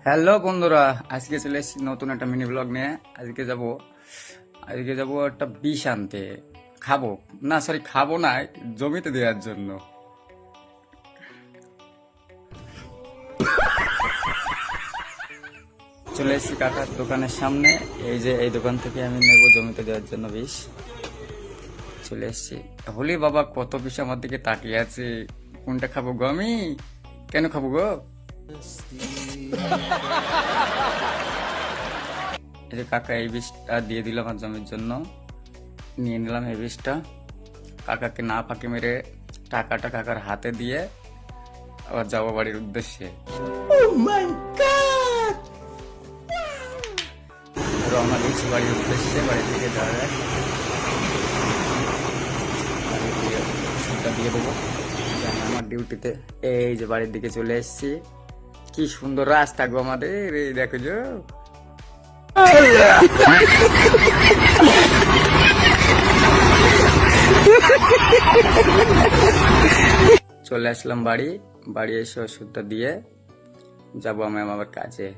Hello বন্ধুরা, আজকে চলে এসেছি নতুন একটা মিনি ব্লগ নিয়ে। আজকে যাব একটা বিষ আনতে। খাবো না, জমিতে দেওয়ার জন্য। চলে এসেছি কাকার দোকানের সামনে। এই দোকান থেকে আমি নেব জমিতে দেওয়ার জন্য বিষ। চলে এসেছি। হলি বাবা, কত বিষ আমার দিকে তাকিয়ে আছে। কোনটা খাবো গো আমি? কেন খাবো গো? এই যে কাকা এই বীজটা দিয়ে দিল আমার জমির জন্য। নিয়ে নিলাম এই বীজটা। কাকাকে না ফাঁকি মেরে টাকাটা কাকার হাতে দিয়ে আবার যাবো বাড়ির উদ্দেশ্যে। রওনা দিচ্ছি বাড়ির উদ্দেশ্যে। বাড়ি থেকে যাওয়া যায়, ওষুধটা দিয়ে দেবো আমার ডিউটিতে। এই যে বাড়ির দিকে চলে এসেছি। কি সুন্দর রাস্তা গো আমাদের, এই দেখো যে। চলে আসলাম বাড়ি এসে ওষুধটা দিয়ে যাবো আমি আমার কাজে।